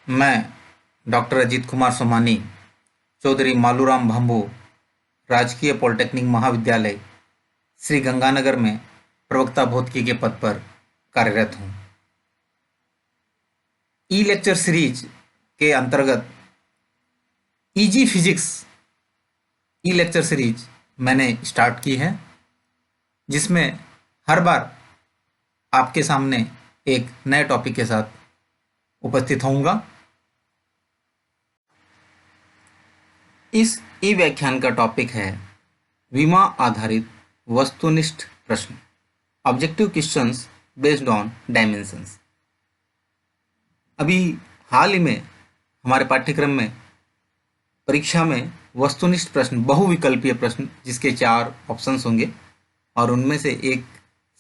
मैं डॉक्टर अजीत कुमार सोमानी, चौधरी मालूराम भांभू, राजकीय पॉलिटेक्निक महाविद्यालय श्री गंगानगर में प्रवक्ता भौतिकी के पद पर कार्यरत हूँ। ई लेक्चर सीरीज के अंतर्गत इजी फिजिक्स ई लेक्चर सीरीज मैंने स्टार्ट की है, जिसमें हर बार आपके सामने एक नए टॉपिक के साथ उपस्थित होऊंगा। इस ई व्याख्यान का टॉपिक है विमा आधारित वस्तुनिष्ठ प्रश्न, objective questions based on dimensions. अभी हाल ही में हमारे पाठ्यक्रम में परीक्षा में वस्तुनिष्ठ प्रश्न, बहुविकल्पीय प्रश्न जिसके 4 ऑप्शंस होंगे और उनमें से एक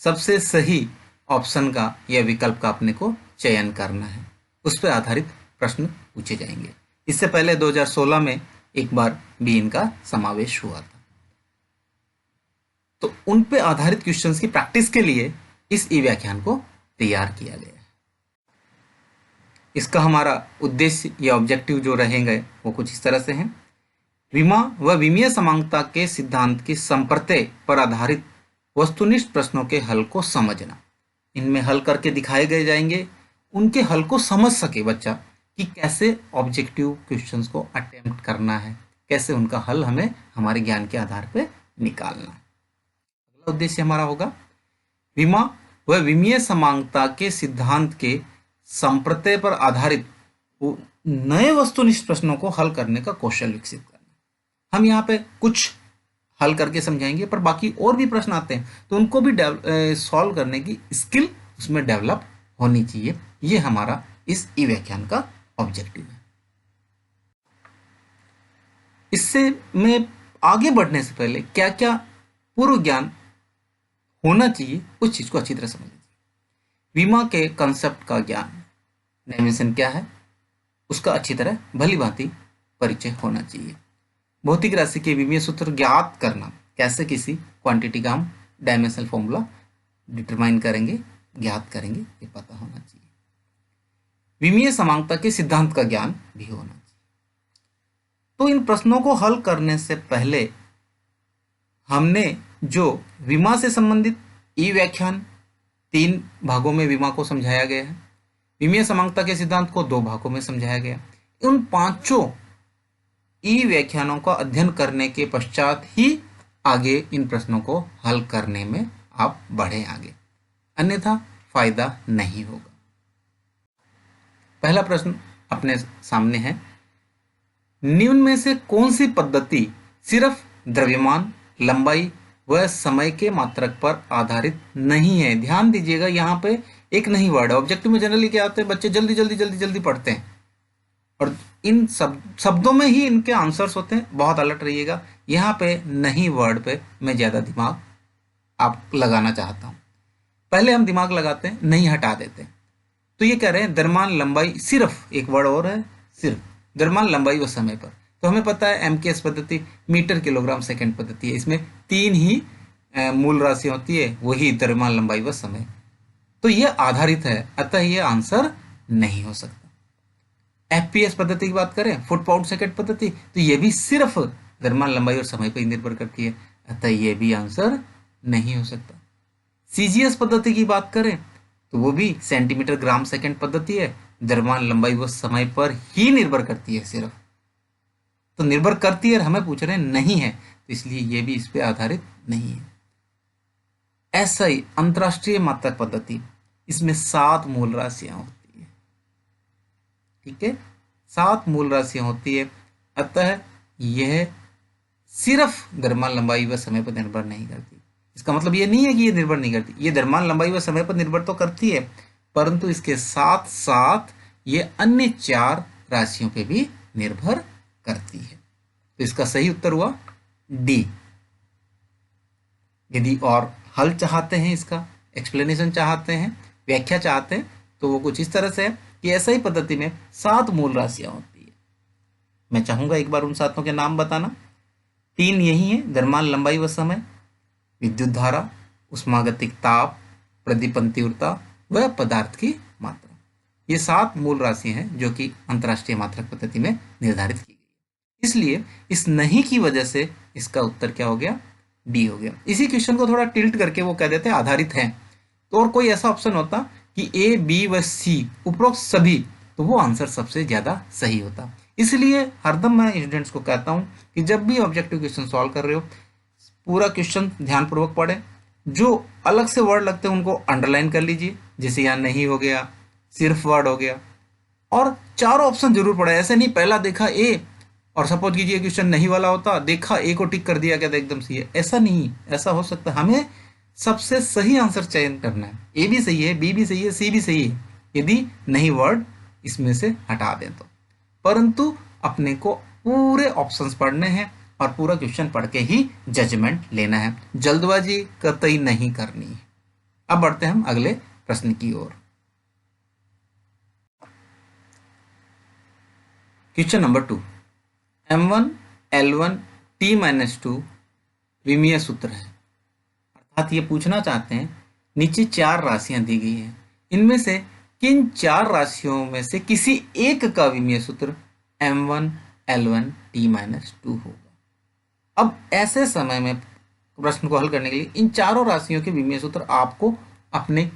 सबसे सही ऑप्शन का या विकल्प का अपने को चयन करना है, उस पर आधारित प्रश्न पूछे जाएंगे। इससे पहले 2016 में एक बार भी इनका समावेश हुआ था। तो उन पे आधारित क्वेश्चंस की प्रैक्टिस के लिए इस ई व्याख्यान को तैयार किया गया है। इसका हमारा उद्देश्य या ऑब्जेक्टिव जो रहेंगे वो कुछ इस तरह से हैं। विमा व विमीय समांगता के सिद्धांत की संप्रत्यय पर आधारित वस्तुनिष्ठ प्रश्नों के हल को समझना। इनमें हल करके दिखाए गए जाएंगे, उनके हल को समझ सके बच्चा कि कैसे ऑब्जेक्टिव क्वेश्चंस को अटेम्प्ट करना है, कैसे उनका हल हमें हमारे ज्ञान के आधार पर निकालना है। अगला उद्देश्य हमारा होगा विमा व विमीय समांगता के सिद्धांत के संप्रत्यय पर आधारित नए वस्तुनिष्ठ प्रश्नों को हल करने का कौशल विकसित करना। हम यहाँ पे कुछ हल करके समझाएंगे, पर बाकी और भी प्रश्न आते हैं तो उनको भी सॉल्व करने की स्किल उसमें डेवलप होनी चाहिए। ये हमारा इस ई व्याख्यान का ऑब्जेक्टिव है। इससे में आगे बढ़ने से पहले क्या क्या पूर्व ज्ञान होना चाहिए, उस चीज को अच्छी तरह समझ लीजिए। विमा के कंसेप्ट का ज्ञान, डायमेंशन क्या है, उसका अच्छी तरह भली भांति परिचय होना चाहिए। भौतिक राशि के विमीय सूत्र ज्ञात करना, कैसे किसी क्वांटिटी का हम डायमेंशनल फॉर्मूला डिटरमाइन करेंगे, ज्ञात करेंगे, ये पता होना चाहिए। विमीय समांगता के सिद्धांत का ज्ञान भी होना चाहिए। तो इन प्रश्नों को हल करने से पहले हमने जो विमा से संबंधित ई व्याख्यान 3 भागों में विमा को समझाया गया है, विमीय समांगता के सिद्धांत को 2 भागों में समझाया गया। उन 5 ई व्याख्यानों का अध्ययन करने के पश्चात ही आगे इन प्रश्नों को हल करने में आप बढ़े आगे, अन्यथा फायदा नहीं होगा। पहला प्रश्न अपने सामने है, निम्न में से कौन सी पद्धति सिर्फ द्रव्यमान, लंबाई व समय के मात्रक पर आधारित नहीं है। ध्यान दीजिएगा, यहाँ पे एक नहीं वर्ड है। ऑब्जेक्टिव में जनरली क्या होते हैं, बच्चे जल्दी जल्दी जल्दी जल्दी पढ़ते हैं और इन शब्दों में ही इनके आंसर्स होते हैं। बहुत अलर्ट रहिएगा, यहाँ पे नहीं वर्ड पे मैं ज़्यादा दिमाग आप लगाना चाहता हूँ। पहले हम दिमाग लगाते हैं, नहीं हटा देते हैं। तो ये कह रहे हैं द्रव्यमान, लंबाई, सिर्फ एक वर्ड और है, सिर्फ द्रव्यमान, लंबाई व समय पर। तो हमें पता है MKS पद्धति, मीटर किलोग्राम सेकंड पद्धति है। इसमें 3 ही मूल राशि होती है, वही द्रव्यमान, लंबाई व समय। तो ये आधारित है, अतः ये आंसर नहीं हो सकता। FPS पद्धति की बात करें, फुट पाउंड सेकंड पद्धति, तो ये भी सिर्फ द्रव्यमान, लंबाई और समय पर ही निर्भर करती है, अतः ये भी आंसर नहीं हो सकता। CGS पद्धति की बात करें तो वो भी सेंटीमीटर ग्राम सेकंड पद्धति है, द्रव्यमान, लंबाई व समय पर ही निर्भर करती है सिर्फ। तो निर्भर करती है, हमें पूछ रहे हैं नहीं है, तो इसलिए ये भी इस पे आधारित नहीं है। SI अंतरराष्ट्रीय मात्रक पद्धति, इसमें 7 मूल राशियां होती है, ठीक है, 7 मूल राशियां होती है, अतः यह सिर्फ द्रव्यमान, लंबाई व समय पर निर्भर नहीं करती। इसका मतलब ये नहीं है कि ये निर्भर नहीं करती, ये द्रव्यमान, लंबाई व समय पर निर्भर तो करती है, परंतु इसके साथ साथ ये अन्य 4 राशियों पे भी निर्भर करती है। तो इसका सही उत्तर हुआ डी। यदि और हल चाहते हैं, इसका एक्सप्लेनेशन चाहते हैं, व्याख्या चाहते हैं, तो वो कुछ इस तरह से है कि SI पद्धति में 7 मूल राशियां होती है। मैं चाहूंगा एक बार उन 7 के नाम बताना। 3 यही है, द्रव्यमान, लंबाई व समय, विद्युत धारा, उष्मागतिक ताप, प्रदीपन तीव्रता व पदार्थ की मात्रा। ये 7 मूल राशि हैं जो कि अंतरराष्ट्रीय मात्रक पद्धति में निर्धारित की गई। इसलिए इस नहीं की वजह से इसका उत्तर क्या हो गया, डी हो गया। इसी क्वेश्चन को थोड़ा टिल्ट करके वो कह देते हैं आधारित है, तो और कोई ऐसा ऑप्शन होता कि ए, बी व सी उपरोक्त सभी, तो वो आंसर सबसे ज्यादा सही होता। इसलिए हरदम मैं स्टूडेंट्स को कहता हूं कि जब भी ऑब्जेक्टिव क्वेश्चन सॉल्व कर रहे हो पूरा क्वेश्चन ध्यानपूर्वक पढ़े, जो अलग से वर्ड लगते हैं उनको अंडरलाइन कर लीजिए, जैसे यहाँ नहीं हो गया, सिर्फ वर्ड हो गया, और चारों ऑप्शन जरूर पढ़े। ऐसे नहीं पहला देखा ए और सपोज कीजिए क्वेश्चन नहीं वाला होता, देखा ए को टिक कर दिया क्या एकदम सही है, ऐसा नहीं। ऐसा हो सकता है, हमें सबसे सही आंसर चयन करना है। ए भी सही है, बी भी सही है, सी भी सही है, यदि नहीं वर्ड इसमें से हटा दें तो। परंतु अपने को पूरे ऑप्शंस पढ़ने हैं और पूरा क्वेश्चन पढ़ के ही जजमेंट लेना है, जल्दबाजी कतई नहीं करनी है। अब बढ़ते हैं हम अगले प्रश्न की ओर। Question number 2, m1 l1 t-2 विमीय सूत्र है। अर्थात ये पूछना चाहते हैं नीचे 4 राशियां दी गई हैं, इनमें से किन 4 राशियों में से किसी एक का विमीय सूत्र m1 l1 t-2 होगा। अब ऐसे समय में प्रश्न को हल करने के लिए इन चारों राशियों के विमीय सूत्र आपको अपने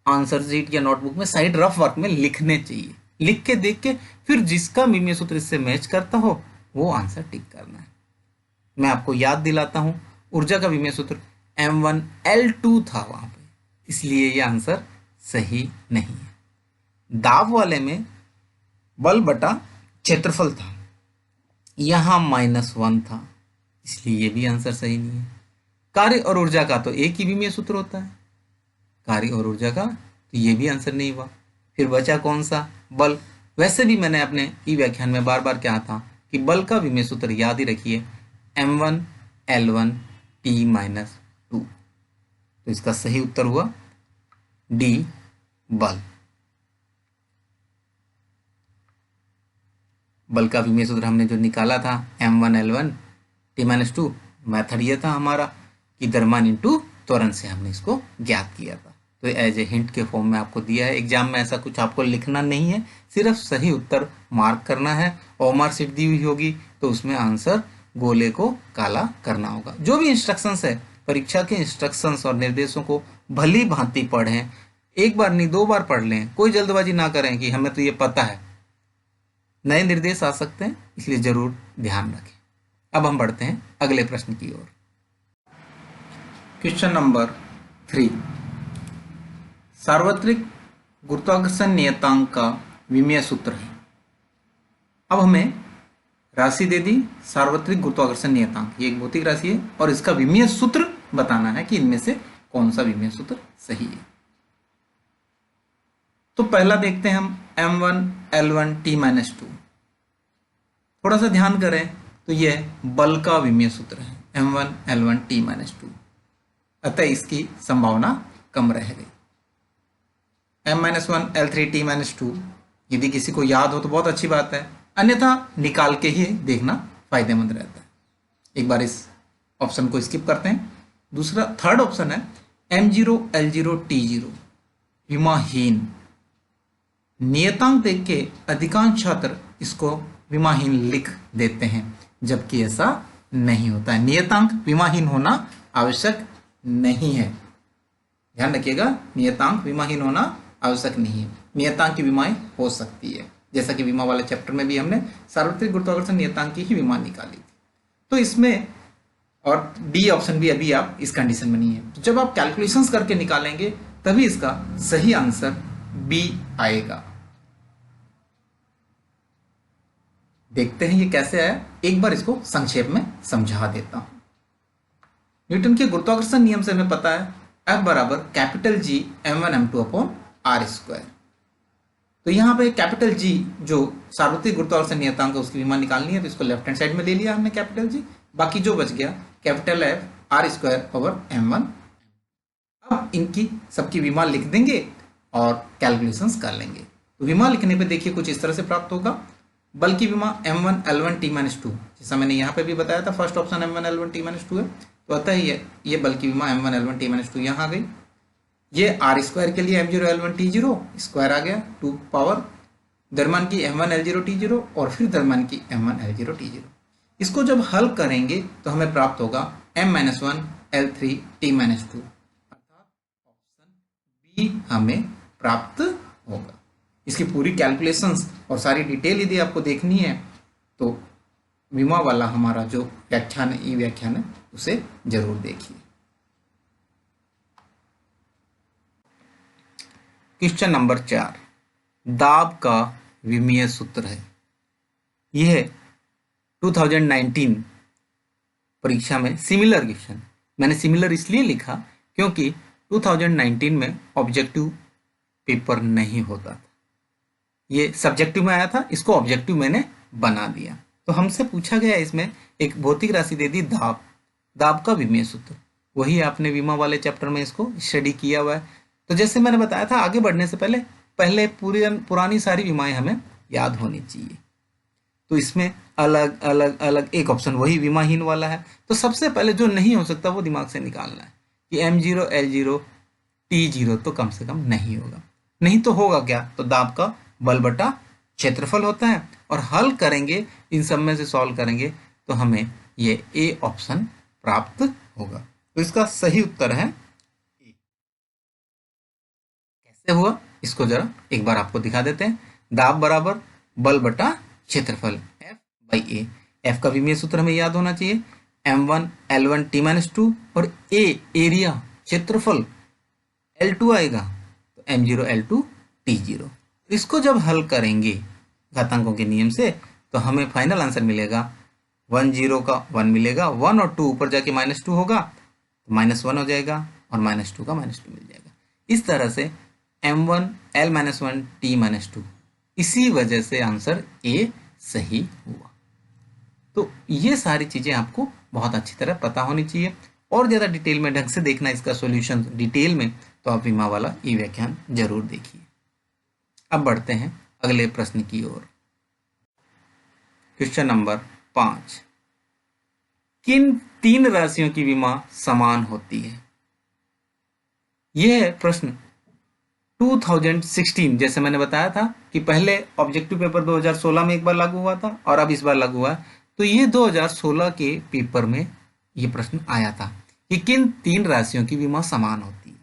आंसर शीट या नोटबुक में साइड रफ वर्क में लिखने चाहिए। लिख के देख के फिर जिसका विमीय सूत्र इससे मैच करता हो वो आंसर टिक करना है। मैं आपको याद दिलाता हूं, ऊर्जा का विमीय सूत्र m1 l2 था वहां पे, इसलिए ये आंसर सही नहीं है। दाब वाले में बल बटा क्षेत्रफल था, यहां -1 था, इसलिए ये भी आंसर सही नहीं है। कार्य और ऊर्जा का तो एक ही विमीय सूत्र होता है, कार्य और ऊर्जा का, तो ये भी आंसर नहीं हुआ। फिर बचा कौन सा, बल। वैसे भी मैंने अपने ई व्याख्यान में बार बार कहा था कि बल का विमीय सूत्र याद ही रखिए m1 l1 t-2, तो इसका सही उत्तर हुआ डी, बल। बल का विमीय सूत्र हमने जो निकाला था m1 l1 t-2, मेथड ये था हमारा कि द्रव्यमान इंटू त्वरण से हमने इसको ज्ञात किया था। तो एज ए हिंट के फॉर्म में आपको दिया है। एग्जाम में ऐसा कुछ आपको लिखना नहीं है, सिर्फ सही उत्तर मार्क करना है। और मार्कशीट दी हुई होगी तो उसमें आंसर गोले को काला करना होगा। जो भी इंस्ट्रक्शंस है, परीक्षा के इंस्ट्रक्शंस और निर्देशों को भली भांति पढ़ें, एक बार नहीं 2 बार पढ़ लें, कोई जल्दबाजी ना करें कि हमें तो ये पता है। नए निर्देश आ सकते हैं, इसलिए जरूर ध्यान रखें। अब हम बढ़ते हैं अगले प्रश्न की ओर। क्वेश्चन नंबर 3, सार्वत्रिक गुरुत्वाकर्षण नियतांक का विमीय सूत्र है। अब हमें राशि दे दी सार्वत्रिक गुरुत्वाकर्षण नियतांक, ये एक भौतिक राशि है और इसका विमीय सूत्र बताना है कि इनमें से कौन सा विमीय सूत्र सही है। तो पहला देखते हैं हम m1 l1 t-2। थोड़ा सा ध्यान करें तो यह बल का विमीय सूत्र है m1 l1 t-2, अतः इसकी संभावना कम रह गई। m-1 l3 t-2 यदि किसी को याद हो तो बहुत अच्छी बात है, अन्यथा निकाल के ही देखना फायदेमंद रहता है। एक बार इस ऑप्शन को स्किप करते हैं। दूसरा थर्ड ऑप्शन है m0 l0 t0 विमाहीन। नियतांक देख के अधिकांश छात्र इसको विमाहीन लिख देते हैं, जबकि ऐसा नहीं होता है। नियतांक विमाहीन होना आवश्यक नहीं है, ध्यान रखिएगा। नियतांक विमाहीन होना आवश्यक नहीं है, नियतांक की विमाएं हो सकती है, जैसा कि विमा वाले चैप्टर में भी हमने सार्वत्रिक गुरुत्वाकर्षण नियतांक की ही विमा निकाली थी। तो इसमें और डी ऑप्शन भी अभी आप इस कंडीशन में नहीं है, तो जब आप कैलकुलेशंस करके निकालेंगे तभी इसका सही आंसर बी आएगा। देखते हैं ये कैसे आया, एक बार इसको संक्षेप में समझा देता हूं। न्यूटन के गुरुत्वाकर्षण नियम से हमें पता है F बराबर capital G m1 m2 upon r square. तो यहाँ पे कैपिटल G जो सार्वत्रिक गुरुत्वाकर्षण नियतांक है उसकी विमा निकालनी है, तो इसको लेफ्ट हैंड साइड में ले लिया हमने कैपिटल G, बाकी जो बच गया capital F r square over m1। अब इनकी सबकी विमा लिख देंगे और कैलकुलेशंस कर लेंगे। तो विमा लिखने पे देखिए कुछ इस तरह से प्राप्त होगा। बल की विमा m1 l1 t-2, जैसा मैंने यहाँ पे भी बताया था, first option m1 l1 t-2 है, तो अतः ये बल की विमा m1 l1 t-2 यहाँ आ गई। ये आर स्क्वायर के लिए m0 L1 T0 स्क्वायर आ गया 2 पावर द्रव्यमान की m1 L0 T0 और फिर द्रव्यमान की m1 L0 T0। इसको जब हल करेंगे तो हमें प्राप्त होगा m-1 L3 T-2, अर्थात ऑप्शन बी हमें प्राप्त होगा। इसकी पूरी कैलकुलेशंस और सारी डिटेल यदि आपको देखनी है तो विमा वाला हमारा जो व्याख्यान है, ई व्याख्यान है, उसे जरूर देखिए। क्वेश्चन नंबर 4 दाब का विमीय सूत्र है। यह 2019 परीक्षा में सिमिलर क्वेश्चन, मैंने सिमिलर इसलिए लिखा क्योंकि 2019 में ऑब्जेक्टिव पेपर नहीं होता था, ये सब्जेक्टिव में आया था, इसको ऑब्जेक्टिव मैंने बना दिया। तो हमसे पूछा गया इसमें एक भौतिक राशि दे दी दाब, दाब का विमीय सूत्र, वही आपने विमा वाले चैप्टर में इसको स्टडी किया हुआ है। तो जैसे मैंने बताया था आगे बढ़ने से पहले पुरानी सारी विमाएं हमें याद होनी चाहिए। तो इसमें अलग अलग अलग एक ऑप्शन वही विमाहीन वाला है। तो सबसे पहले जो नहीं हो सकता वो दिमाग से निकालना है कि m0 L0 T0 तो कम से कम नहीं होगा। नहीं तो होगा क्या, तो दाब का बल बटा क्षेत्रफल होता है। और हल करेंगे, इन सब में से सॉल्व करेंगे तो हमें ये ए ऑप्शन प्राप्त होगा। तो इसका सही उत्तर है ए। कैसे हुआ इसको जरा एक बार आपको दिखा देते हैं। दाब बराबर बल बटा क्षेत्रफल F बाई ए। F का विमीय सूत्र हमें याद होना चाहिए m1 L1 T-2 और A एरिया क्षेत्रफल L2 आएगा तो m0 L2 T0। इसको जब हल करेंगे घातांकों के नियम से तो हमें फाइनल आंसर मिलेगा 1 0 का 1 मिलेगा, 1 और 2 ऊपर जाके -2 होगा तो -1 हो जाएगा और -2 का -2 मिल जाएगा। इस तरह से m1 L-1 T-2, इसी वजह से आंसर ए सही हुआ। तो ये सारी चीजें आपको बहुत अच्छी तरह पता होनी चाहिए और ज्यादा डिटेल में ढंग से देखना इसका सॉल्यूशन डिटेल में, तो आप विमा वाला ई व्याख्यान जरूर देखिए। अब बढ़ते हैं अगले प्रश्न की ओर। क्वेश्चन नंबर 5 किन 3 राशियों की विमा समान होती है? यह प्रश्न 2016, जैसे मैंने बताया था कि पहले ऑब्जेक्टिव पेपर 2016 में एक बार लागू हुआ था और अब इस बार लागू हुआ है, तो ये 2016 के पेपर में ये प्रश्न आया था कि किन 3 राशियों की विमा समान होती है।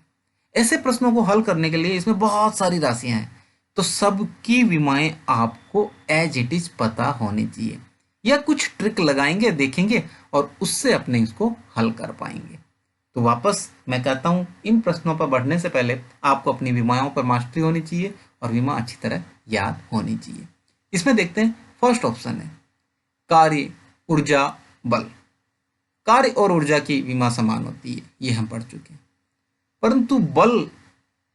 ऐसे प्रश्नों को हल करने के लिए इसमें बहुत सारी राशियां हैं, तो सबकी विमाएं आपको एज इट इज पता होनी चाहिए, या कुछ ट्रिक लगाएंगे देखेंगे और उससे अपने इसको हल कर पाएंगे। तो वापस मैं कहता हूं इन प्रश्नों पर बढ़ने से पहले आपको अपनी विमाओं पर मास्टरी होनी चाहिए और विमा अच्छी तरह याद होनी चाहिए। इसमें देखते हैं फर्स्ट ऑप्शन है कार्य ऊर्जा बल। कार्य और ऊर्जा की विमा समान होती है, ये हम पढ़ चुके हैं, परंतु बल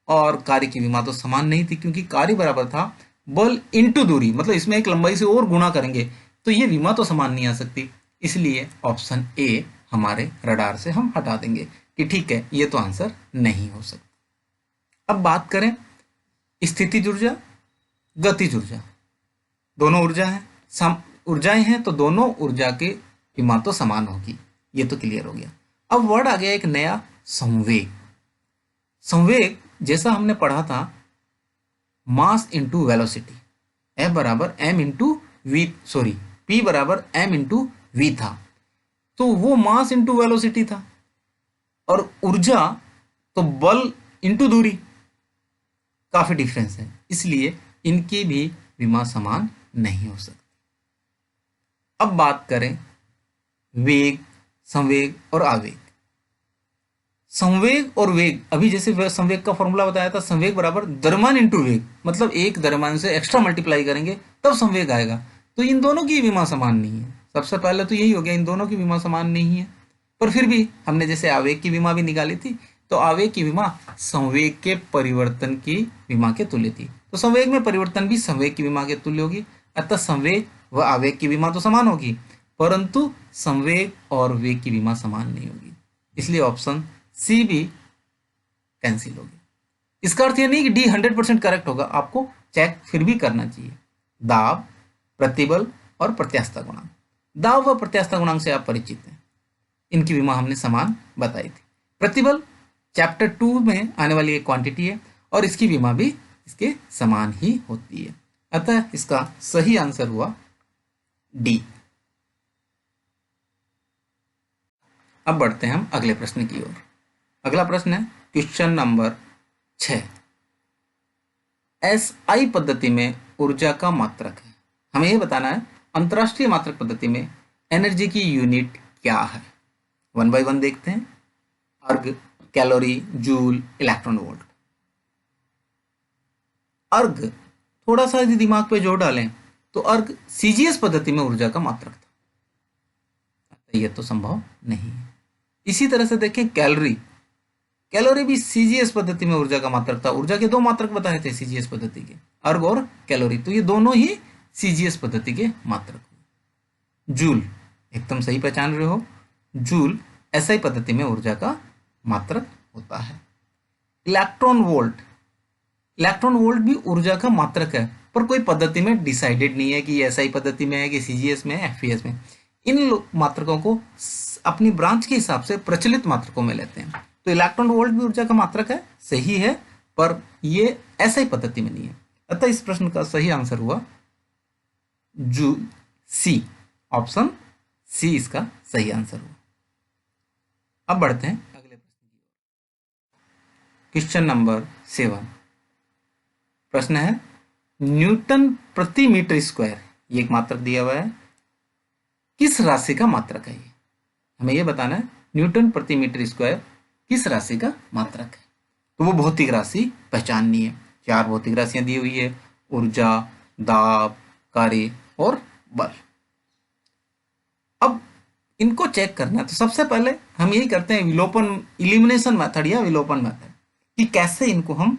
और कार्य की विमा तो समान नहीं थी, क्योंकि कार्य बराबर था बल इंटू दूरी, मतलब इसमें एक लंबाई से और गुणा करेंगे तो ये विमा तो समान नहीं आ सकती। इसलिए ऑप्शन ए हमारे रडार से हम हटा देंगे कि ठीक है ये तो आंसर नहीं हो सकता। अब बात करें स्थितिज ऊर्जा गतिज ऊर्जा, दोनों ऊर्जा है ऊर्जाएं हैं तो दोनों ऊर्जा के विमा तो समान होगी, ये तो क्लियर हो गया। अब वर्ड आ गया एक नया संवेग। संवेग जैसा हमने पढ़ा था मास इंटू वेलोसिटी, F बराबर m इंटू वी P बराबर m इंटू वी था, तो वो मास इंटू वेलोसिटी था, और ऊर्जा तो बल इंटू दूरी, काफी डिफरेंस है, इसलिए इनकी भी विमा समान नहीं हो सकती। अब बात करें वेग, संवेग और आवेग। संवेग और वेग, अभी जैसे संवेग का फॉर्मूला बताया था, संवेग बराबर द्रव्यमान इंटू वेग, मतलब एक द्रव्यमान से एक्स्ट्रा मल्टीप्लाई करेंगे तब संवेग आएगा, तो इन दोनों की विमा समान नहीं है। सबसे पहले तो यही हो गया, इन दोनों की विमा समान नहीं है। पर फिर भी हमने जैसे आवेग की विमा भी निकाली थी, तो आवेग की विमा संवेग के परिवर्तन की विमा के तुल्य थी, तो संवेग में परिवर्तन भी संवेग की विमा के तुल्य होगी। अतः संवेग व आवेग की विमा तो समान होगी, परंतु संवेग और वेग की विमा समान नहीं होगी, इसलिए ऑप्शन सी भी कैंसिल होगी। इसका अर्थ यह नहीं कि डी 100% करेक्ट होगा, आपको चेक फिर भी करना चाहिए। दाब, प्रतिबल और प्रत्यास्थता गुणांक। दाब व प्रत्यास्थता गुणांक से आप परिचित हैं, इनकी विमा हमने समान बताई थी। प्रतिबल चैप्टर 2 में आने वाली एक क्वांटिटी है और इसकी विमा भी इसके समान ही होती है। अतः इसका सही आंसर हुआ डी। अब बढ़ते हैं हम अगले प्रश्न की ओर। अगला प्रश्न है क्वेश्चन नंबर 6। एसआई पद्धति में ऊर्जा का मात्रक है। हमें यह बताना है अंतरराष्ट्रीय मात्रक पद्धति में एनर्जी की यूनिट क्या है। वन बाय वन देखते हैं। अर्ग, कैलोरी, जूल, इलेक्ट्रॉन वोल्ट। अर्ग थोड़ा सा यदि दिमाग पे जोर डालें तो अर्ग सीजीएस पद्धति में ऊर्जा का मात्रक था, यह तो संभव नहीं है। इसी तरह से देखें कैलोरी, कैलोरी भी सीजीएस पद्धति में ऊर्जा का मात्रक था। ऊर्जा के दो मात्रक बताए थे सीजीएस पद्धति के, अर्ग और कैलोरी, तो ये दोनों ही सीजीएस पद्धति के मात्रक हुए। जूल एकदम सही पहचान रहे हो, जूल एसआई पद्धति में ऊर्जा का मात्रक होता है। इलेक्ट्रॉन वोल्ट, इलेक्ट्रॉन वोल्ट भी ऊर्जा का मात्रक है, पर कोई पद्धति में डिसाइडेड नहीं है कि एसआई पद्धति में है कि सीजीएस में है, एफईएस में। इन मात्रकों को अपनी ब्रांच के हिसाब से प्रचलित मात्रकों में लेते हैं। तो इलेक्ट्रॉन वोल्ट भी ऊर्जा का मात्रक है, सही है, पर ये एसआई पद्धति में नहीं है। अतः इस प्रश्न का सही आंसर हुआ जूल, सी, ऑप्शन सी इसका सही आंसर हुआ। अब बढ़ते हैं अगले प्रश्न की ओर। Question number 7। प्रश्न है न्यूटन प्रति मीटर स्क्वायर, ये एक मात्रक दिया हुआ है, किस राशि का मात्रक है? ये हमें यह बताना है न्यूटन प्रति मीटर स्क्वायर किस राशि का मात्रक है। तो वो भौतिक राशि पहचाननी है। 4 भौतिक राशियां दी हुई है, ऊर्जा, दाब, कार्य और बल। अब इनको चेक करना है तो सबसे पहले हम यही करते हैं विलोपन, इलिमिनेशन मेथड या विलोपन मेथड, कि कैसे इनको हम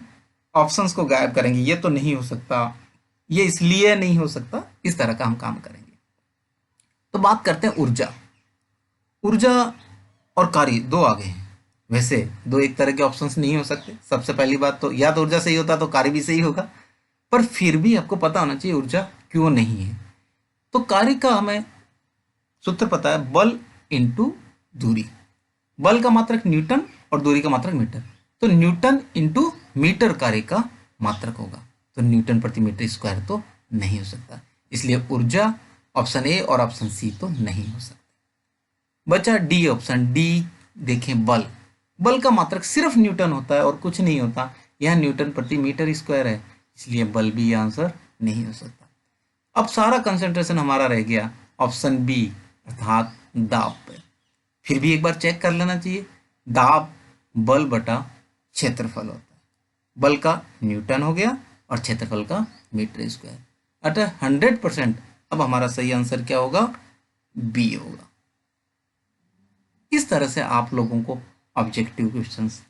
ऑप्शंस को गायब करेंगे। ये तो नहीं हो सकता, ये इसलिए नहीं हो सकता, इस तरह का हम काम करेंगे। तो बात करते हैं ऊर्जा। ऊर्जा और कार्य दो आगे हैं। वैसे दो एक तरह के ऑप्शंस नहीं हो सकते। सबसे पहली बात तो या तो ऊर्जा सही होता तो कार्य भी सही होगा, पर फिर भी आपको पता होना चाहिए ऊर्जा क्यों नहीं है। तो कार्य का हमें सूत्र पता है, बल इंटू दूरी। बल का मात्रक न्यूटन और दूरी का मात्रक मीटर, तो न्यूटन इंटू मीटर कार्य का मात्रक होगा। तो न्यूटन प्रति मीटर स्क्वायर तो नहीं हो सकता, इसलिए ऊर्जा ऑप्शन ए और ऑप्शन सी तो नहीं हो सकता। बचा डी ऑप्शन। डी देखें, बल, बल का मात्रक सिर्फ न्यूटन होता है और कुछ नहीं होता। यह न्यूटन प्रति मीटर स्क्वायर है, इसलिए बल भी आंसर नहीं हो सकता। अब सारा कंसंट्रेशन हमारा रह गया ऑप्शन बी अर्थात दाब पे। फिर भी एक बार चेक कर लेना चाहिए, दाब बल बटा क्षेत्रफल होता है। बल का न्यूटन हो गया और क्षेत्रफल का मीटर स्क्वायर, अतः 100% अब हमारा सही आंसर क्या होगा? बी होगा। इस तरह से आप लोगों को ऑब्जेक्टिव क्वेश्चंस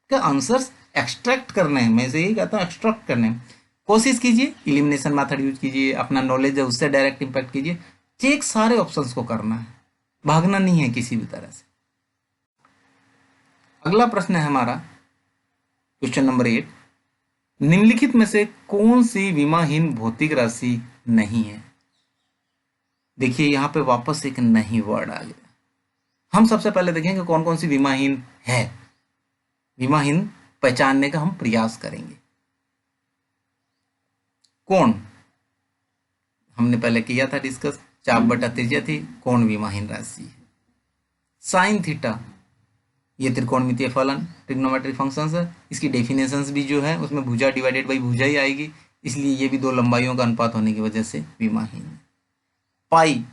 का आंसर्स एक्सट्रैक्ट करने हैं। मैं से यही कहता हूँ, एक्सट्रैक्ट करने हैं। कोशिश कीजिए, इलिमिनेशन मेथड यूज कीजिए, अपना नॉलेज है उससे डायरेक्ट इंपैक्ट कीजिए। चेक सारे ऑप्शंस को करना है, भागना नहीं है किसी भी तरह से। अगला प्रश्न है हमारा क्वेश्चन नंबर 8। निम्नलिखित में से कौन सी विमाहीन भौतिक राशि नहीं है? देखिए यहां पे वापस एक नहीं वर्ड आ गया। हम सबसे पहले देखेंगे कौन कौन सी विमाहीन है। विमाहीन पहचानने का हम प्रयास करेंगे। कोण हमने पहले किया था डिस्कस, चाप बटा त्रिज्या थी, कोण विमाहीन राशि है। साइन थीटा ये त्रिकोणमितीय फलन, ट्रिग्नोमेट्रिक फंक्शंस है। इसकी डेफिनेशंस भी जो है उसमें भुजा डिवाइडेड बाई भुजा ही आएगी, इसलिए ये भी दो लंबाइयों का अनुपात होने की वजह से विमाहीन है। पाई,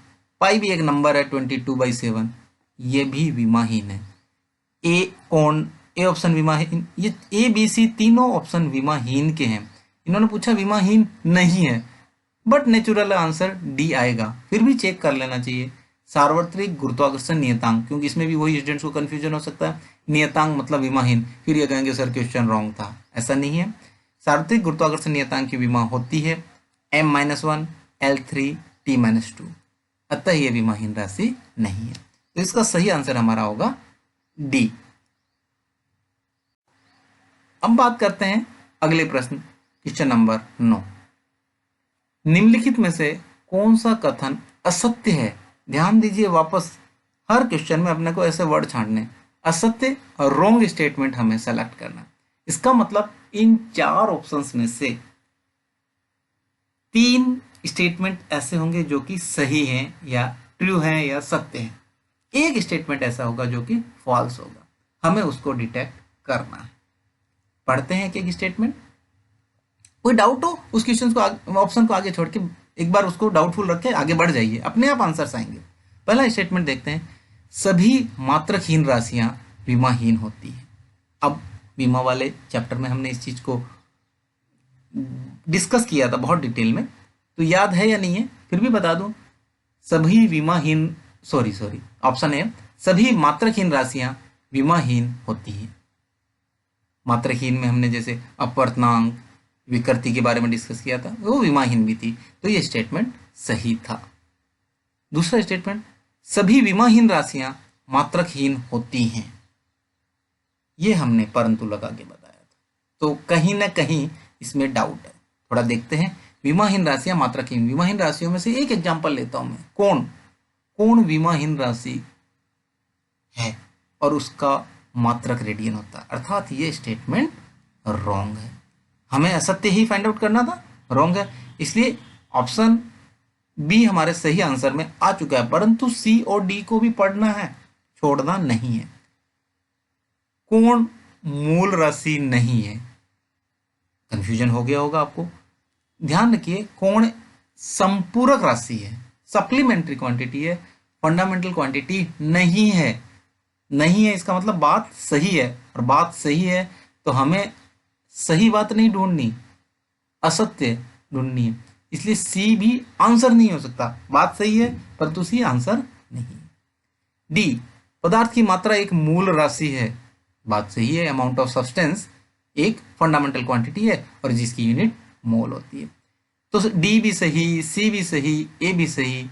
पाई भी एक नंबर है 22/7, ये भी विमाहीन है। ए कोण, ए ऑप्शन विमाहीन, ये ए बी सी तीनों ऑप्शन विमाहीन के हैं। इन्होंने पूछा विमाहीन नहीं है, बट नेचुरल आंसर डी आएगा। फिर भी चेक कर लेना चाहिए। सार्वत्रिक गुरुत्वाकर्षण नियतांक, क्योंकि इसमें भी वही स्टूडेंट्स को कंफ्यूजन हो सकता है, नियतांक मतलब विमाहीन, फिर ये कहेंगे सर क्वेश्चन रॉन्ग था। ऐसा नहीं है। सार्वत्रिक गुरुत्वाकर्षण नियतांक की विमा होती है m-1 L3 T-2, अतः ये विमाहीन राशि नहीं है। तो इसका सही आंसर हमारा होगा डी। अब बात करते हैं अगले प्रश्न, क्वेश्चन नंबर 9। निम्नलिखित में से कौन सा कथन असत्य है? ध्यान दीजिए, वापस हर क्वेश्चन में अपने को ऐसे वर्ड छांटने। असत्य और रॉन्ग स्टेटमेंट हमें सेलेक्ट करना है। इसका मतलब इन 4 ऑप्शंस में से 3 स्टेटमेंट ऐसे होंगे जो कि सही हैं या ट्रू हैं या सत्य हैं। एक स्टेटमेंट ऐसा होगा जो कि फॉल्स होगा, हमें उसको डिटेक्ट करना है। पढ़ते हैं एक स्टेटमेंट। कोई डाउट हो उस क्वेश्चन को, ऑप्शन को आगे छोड़ के एक बार उसको डाउटफुल रख के आगे बढ़ जाइए, अपने आप आंसर्स आएंगे। पहला स्टेटमेंट देखते हैं, सभी मात्रकहीन राशियां विमाहीन होती हैं। अब विमा वाले चैप्टर में हमने इस चीज को डिस्कस किया था बहुत डिटेल में, तो याद है या नहीं है फिर भी बता दूं। सभी विमाहीन सॉरी ऑप्शन है, सभी मात्रकहीन राशियां विमाहीन होती हैं। मात्रहीन में हमने जैसे अपर्तनांक, विकृति के बारे में डिस्कस किया था, वो विमाहीन भी थी, तो ये स्टेटमेंट सही था। दूसरा स्टेटमेंट, सभी विमाहीन राशियां मात्रकहीन होती हैं, ये हमने परंतु लगा के बताया था, तो कहीं ना कहीं इसमें डाउट है। थोड़ा देखते हैं, विमाहीन राशियां मात्रकहीन, विमाहीन राशियों में से एक एग्जांपल लेता हूं मैं। कौन विमाहीन राशि है और उसका मात्रक रेडियन होता है, अर्थात ये स्टेटमेंट रॉन्ग है। हमें असत्य ही फाइंड आउट करना था, रॉन्ग है, इसलिए ऑप्शन बी हमारे सही आंसर में आ चुका है, परंतु सी और डी को भी पढ़ना है, छोड़ना नहीं है। कोण मूल राशि नहीं है, कंफ्यूजन हो गया होगा आपको। ध्यान रखिए, कोण संपूरक राशि है, सप्लीमेंट्री क्वांटिटी है, फंडामेंटल क्वांटिटी नहीं है। नहीं है इसका मतलब बात सही है, और बात सही है तो हमें सही बात नहीं ढूंढनी, असत्य ढूंढनी है, इसलिए सी भी आंसर नहीं हो सकता। बात सही है परंतु सी आंसर नहीं। डी, पदार्थ की मात्रा एक मूल राशि है, बात सही है। अमाउंट ऑफ सब्सटेंस एक फंडामेंटल क्वांटिटी है और जिसकी यूनिट मोल होती है। तो डी भी सही, सी भी सही, ए भी सही,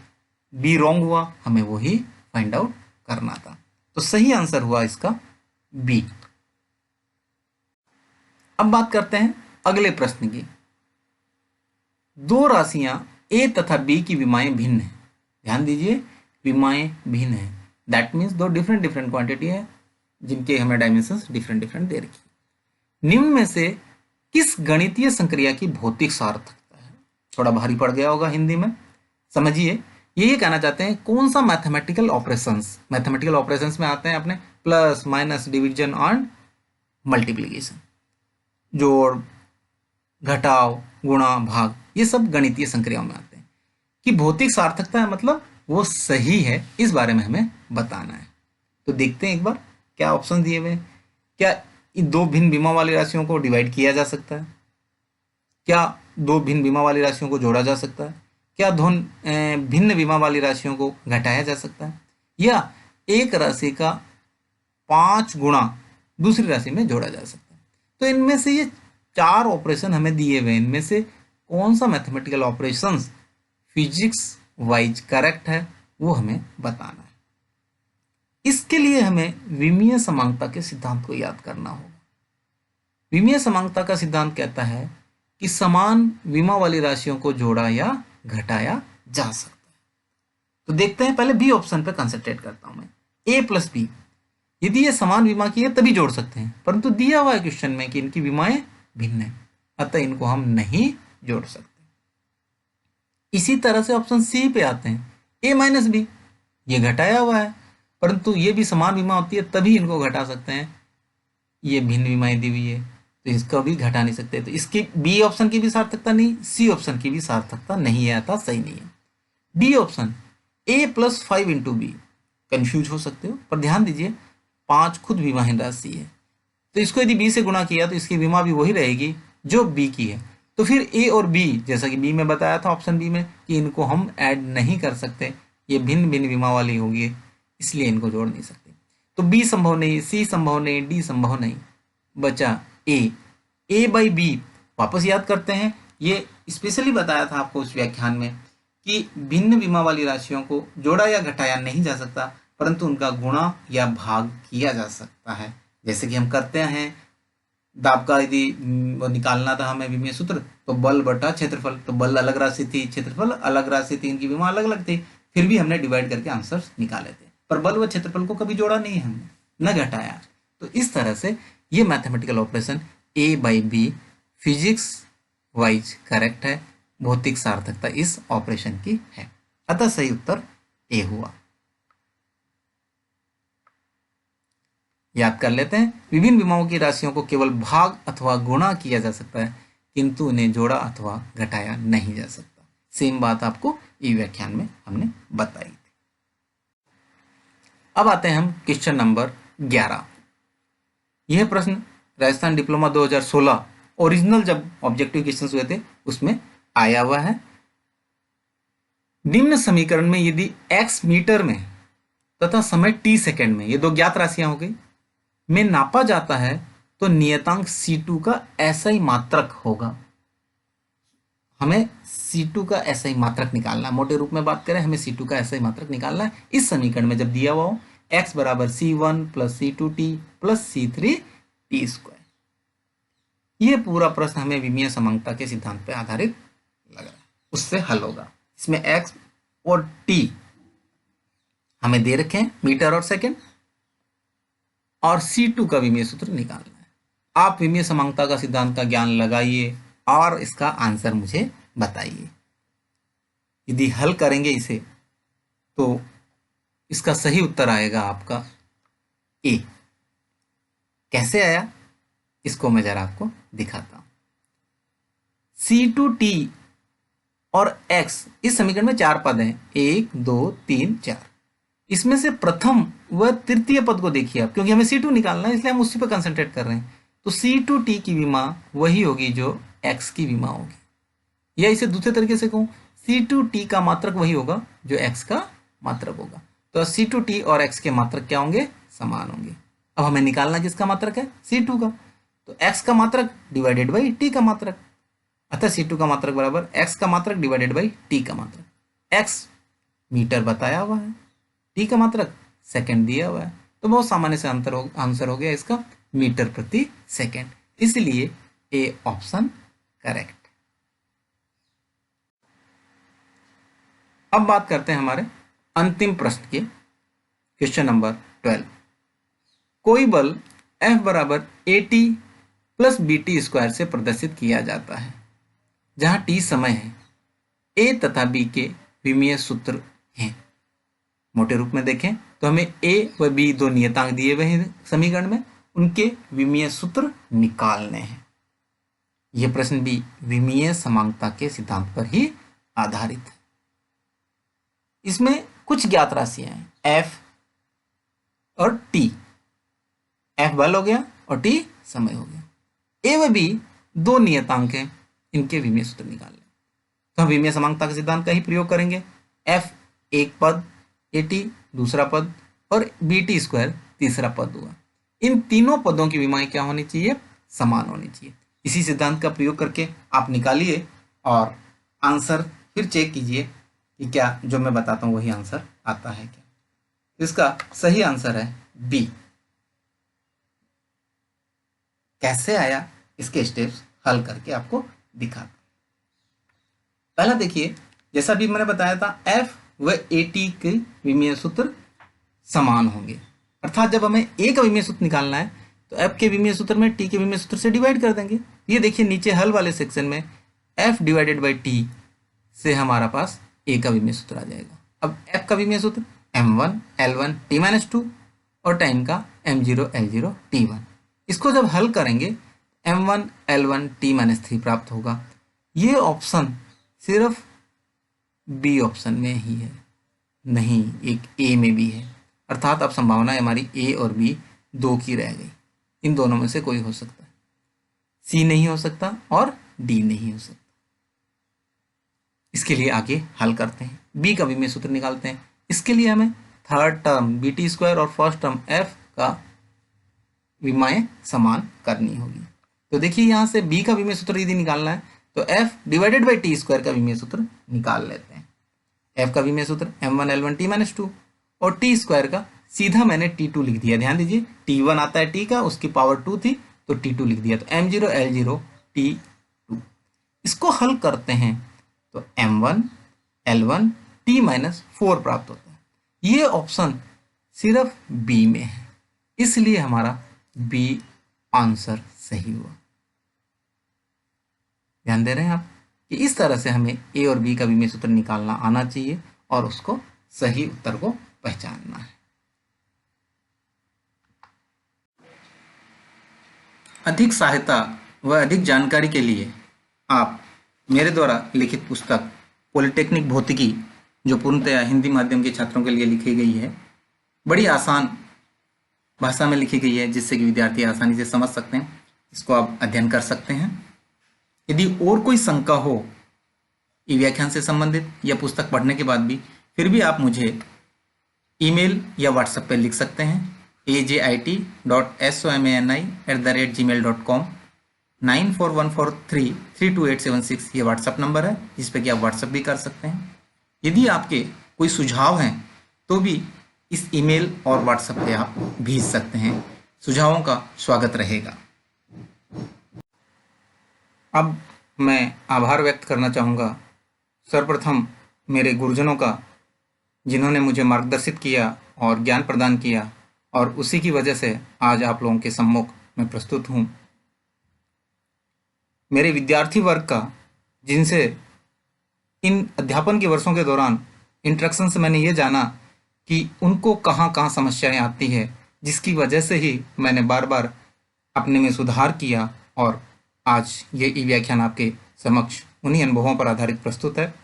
बी रॉन्ग हुआ, हमें वही फाइंड आउट करना था। तो सही आंसर हुआ इसका बी। अब बात करते हैं अगले प्रश्न की। दो राशियां ए तथा बी की विमाएं भिन्न है। ध्यान दीजिए, विमाएं भिन्न है, दैट मीन्स दो डिफरेंट क्वांटिटी है जिनके हमें डायमेंशंस डिफरेंट दे रखी। निम्न में से किस गणितीय संक्रिया की भौतिक सार्थकता है? थोड़ा भारी पड़ गया होगा हिंदी में, समझिए। ये कहना चाहते हैं कौन सा मैथमेटिकल ऑपरेशंस में आते हैं अपने प्लस माइनस डिवीजन और मल्टीप्लिकेशन, जोड़ घटाव गुणा भाग, ये सब गणितीय संक्रियाओं में आते हैं। कि भौतिक सार्थकता है मतलब वो सही है, इस बारे में हमें बताना है। तो देखते हैं एक बार क्या ऑप्शन दिए हुए हैं। क्या इन दो भिन्न विमा वाली राशियों को डिवाइड किया जा सकता है? क्या दो भिन्न विमा वाली राशियों को जोड़ा जा सकता है? क्या भिन्न विमा वाली राशियों को घटाया जा सकता है? या एक राशि का 5 गुणा दूसरी राशि में जोड़ा जा सकता है? तो इनमें से ये 4 ऑपरेशन हमें दिए हुए, इनमें से कौन सा mathematical operations physics wise correct है वो हमें बताना है। इसके लिए हमें विमीय समांगता के सिद्धांत को याद करना होगा। विमीय समांगता का सिद्धांत कहता है कि समान विमा वाली राशियों को जोड़ा या घटाया जा सकता है। तो देखते हैं, पहले बी ऑप्शन पे कंसंट्रेट करता हूं मैं। ए प्लस बी, यदि ये समान विमा की है तभी जोड़ सकते हैं, परंतु दिया हुआ है क्वेश्चन में कि इनकी विमाएं भिन्न है, अतः इनको हम नहीं जोड़ सकते। इसी तरह से ऑप्शन सी पे आते हैं, ए माइनस बी, ये घटाया हुआ है परंतु ये भी समान विमा होती है तभी इनको घटा सकते हैं, ये भिन्न विमाएं दी हुई है तो इसको भी घटा नहीं सकते, तो इसकी बी ऑप्शन की भी सार्थकता नहीं, सी ऑप्शन की भी सार्थकता नहीं है, अर्थात सही नहीं है। D option A plus 5 into B, confuse हो सकते हो पर ध्यान दीजिए 5 खुद विमाहीन राशि है, तो इसको यदि बी से गुणा किया तो इसकी विमा भी वही रहेगी जो बी की है। तो फिर ए और बी, जैसा कि बी में बताया था ऑप्शन बी में कि इनको हम ऐड नहीं कर सकते, ये भिन्न भिन्न विमा वाली होगी, इसलिए इनको जोड़ नहीं सकते। तो बी संभव नहीं, सी संभव नहीं, डी संभव नहीं, बचा ए बाई बी। वापस याद करते हैं, ये स्पेशली बताया था आपको उस व्याख्यान में कि भिन्न विमा वाली राशियों को जोड़ा या घटाया नहीं जा सकता परंतु उनका गुणा या भाग किया जा सकता है, जैसे कि हम करते हैं। दाब का यदि निकालना था हमें विमीय सूत्र, तो बल बटा क्षेत्रफल, तो बल अलग राशि थी, क्षेत्रफल अलग राशि थी, इनकी विमा अलग अलग थी, फिर भी हमने डिवाइड करके आंसर निकाले थे, पर बल व क्षेत्रफल को कभी जोड़ा नहीं है हमने, न घटाया। तो इस तरह से ये mathematical operation A by B physics wise correct है, भौतिक सार्थकता इस ऑपरेशन की है। अतः सही उत्तर ए हुआ। याद कर लेते हैं, विभिन्न विमाओं की राशियों को केवल भाग अथवा गुणा किया जा सकता है, किंतु उन्हें जोड़ा अथवा घटाया नहीं जा सकता। सेम बात आपको ई व्याख्यान में हमने बताई थी। अब आते हैं हम क्वेश्चन नंबर 11। यह प्रश्न राजस्थान डिप्लोमा 2016 ओरिजिनल जब ऑब्जेक्टिव क्वेश्चंस हुए थे उसमें आया हुआ है। निम्न समीकरण में यदि x मीटर में तथा समय t सेकंड में, ये दो ज्ञात राशियां हो गई, में नापा जाता है तो नियतांक C2 का SI मात्रक होगा। हमें C2 का SI मात्रक निकालना है। मोटे रूप में बात करें, हमें C2 का SI मात्रक निकालना है। इस समीकरण में जब दिया हुआ हो x बराबर C1 plus C2t plus C3t square, ये पूरा प्रश्न हमें विमीय समांगता के सिद्धांत पर आधारित लग रहा है, उससे हल होगा। इसमें x और t हमें दे रखे हैं मीटर और सेकंड, और C2 का विमीय सूत्र निकालना है। आप विमीय समांगता का सिद्धांत का ज्ञान लगाइए और इसका आंसर मुझे बताइए। यदि हल करेंगे इसे तो इसका सही उत्तर आएगा आपका ए। कैसे आया इसको मैं जरा आपको दिखाता हूं। C2t और x इस समीकरण में 4 पद हैं, 1 2 3 4। इसमें से प्रथम व तृतीय पद को देखिए आप, क्योंकि हमें C2 निकालना है इसलिए हम उसी पर कंसंट्रेट कर रहे हैं। तो C2t की विमा वही होगी जो x की विमा होगी, या इसे दूसरे तरीके से कहूं, C2t का मात्रक वही होगा जो x का मात्रक होगा। तो C2t और x के मात्रक क्या होंगे? समान होंगे। अब हमें निकालना किसका मात्रक है? C2 का। तो x का मात्रक डिवाइडेड बाई t का मात्रक, अतः C2 का मात्रक बराबर x का मात्रक डिवाइडेड बाई t का मात्रक। x मीटर बताया हुआ है, t का मात्रक सेकंड दिया हुआ है, तो बहुत सामान्य से आंसर हो गया इसका मीटर प्रति सेकंड, इसलिए ए ऑप्शन करेक्ट। अब बात करते हैं हमारे अंतिम प्रश्न के, क्वेश्चन नंबर 12। कोई बल F बराबर AT प्लस BT स्क्वायर से प्रदर्शित किया जाता है, जहां T समय है, A तथा B के विमीय सूत्र हैं। मोटे रूप में देखें तो हमें A व B दो नियतांक दिए हुए हैं समीकरण में, उनके विमीय सूत्र निकालने हैं। यह प्रश्न भी विमीय समांगता के सिद्धांत पर ही आधारित है। इसमें कुछ ज्ञात राशियां हैं F और T। F बल हो गया और T समय हो गया। A व B दो नियतांक हैं, इनके विमीय सूत्र निकालने। तो हम विमीय समांगता के सिद्धांत का ही प्रयोग करेंगे। F एक पद, AT दूसरा पद और BT स्क्वायर तीसरा पद हुआ। इन तीनों पदों की विमाएं क्या होनी चाहिए? समान होनी चाहिए। इसी सिद्धांत का प्रयोग करके आप निकालिए और आंसर फिर चेक कीजिए कि क्या जो मैं बताता हूं वही आंसर आता है क्या। इसका सही आंसर है बी। कैसे आया इसके स्टेप्स हल करके आपको दिखाता। पहला देखिए, जैसा भी मैंने बताया था, F व AT के विमीय सूत्र समान होंगे, अर्थात जब हमें A का विमीय सूत्र निकालना है तो F के विमीय सूत्र में T के विमीय सूत्र से डिवाइड कर देंगे। ये देखिए नीचे हल वाले सेक्शन में F डिवाइडेड बाई T से हमारा पास A का विमीय सूत्र आ जाएगा। अब F का विमीय सूत्र m1 l1 t-2 और टाइम का m0 l0 t1। इसको जब हल करेंगे m1 l1 t-3 प्राप्त होगा। ये ऑप्शन सिर्फ बी ऑप्शन में ही है, नहीं एक ए में भी है, अर्थात अब संभावना हमारी ए और बी दो की रह गई। इन दोनों में से कोई हो सकता है, सी नहीं हो सकता और डी नहीं हो सकता। इसके लिए आगे हल करते हैं, बी का विमीय सूत्र निकालते हैं। इसके लिए हमें थर्ड टर्म BT स्क्वायर और फर्स्ट टर्म F का विमाएं समान करनी होगी। तो देखिए यहाँ से बी का विमीय सूत्र यदि निकालना है तो F divided by T square का विमीय सूत्र निकाल लेते हैं। F का विमीय सूत्र m1 l1 t-2 और टी स्क्वायर का सीधा मैंने T2 लिख दिया। ध्यान दीजिए T1 आता है T का, उसकी पावर 2 थी तो T2 लिख दिया, तो m0 l0 t2। इसको हल करते हैं तो m1 l1 t-4 प्राप्त होता है। ये ऑप्शन सिर्फ बी में है, इसलिए हमारा बी आंसर सही हुआ। ध्यान दे रहे हैं आप कि इस तरह से हमें ए और बी का विमेय सूत्र निकालना आना चाहिए और उसको सही उत्तर को पहचानना है। अधिक सहायता व अधिक जानकारी के लिए आप मेरे द्वारा लिखित पुस्तक पॉलिटेक्निक भौतिकी, जो पूर्णतया हिंदी माध्यम के छात्रों के लिए लिखी गई है, बड़ी आसान भाषा में लिखी गई है जिससे कि विद्यार्थी आसानी से समझ सकते हैं, इसको आप अध्ययन कर सकते हैं। यदि और कोई शंका हो ई व्याख्यान से संबंधित या पुस्तक पढ़ने के बाद भी, फिर भी आप मुझे ईमेल या व्हाट्सएप पर लिख सकते हैं ajit.somani@gmail.com। 9414332876 ये व्हाट्सएप नंबर है जिस पे कि आप व्हाट्सएप भी कर सकते हैं। यदि आपके कोई सुझाव हैं तो भी इस ईमेल और व्हाट्सएप पे आप भेज सकते हैं, सुझावों का स्वागत रहेगा। अब मैं आभार व्यक्त करना चाहूँगा सर्वप्रथम मेरे गुरुजनों का, जिन्होंने मुझे मार्गदर्शित किया और ज्ञान प्रदान किया, और उसी की वजह से आज आप लोगों के सम्मुख मैं प्रस्तुत हूँ। मेरे विद्यार्थी वर्ग का, जिनसे इन अध्यापन के वर्षों के दौरान इंटरेक्शन से मैंने ये जाना कि उनको कहाँ कहाँ समस्याएं आती है, जिसकी वजह से ही मैंने बार बार अपने में सुधार किया और आज ये ई व्याख्यान आपके समक्ष उन्हीं अनुभवों पर आधारित प्रस्तुत है।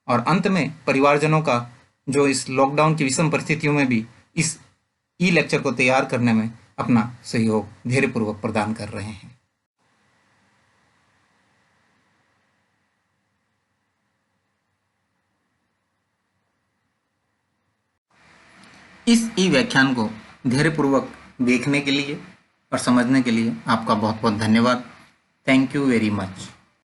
और अंत में परिवारजनों का, जो इस लॉकडाउन की विषम परिस्थितियों में भी इस ई लेक्चर को तैयार करने में अपना सहयोग धैर्यपूर्वक प्रदान कर रहे हैं। इस ई व्याख्यान को धैर्यपूर्वक देखने के लिए और समझने के लिए आपका बहुत बहुत धन्यवाद। Thank you very much.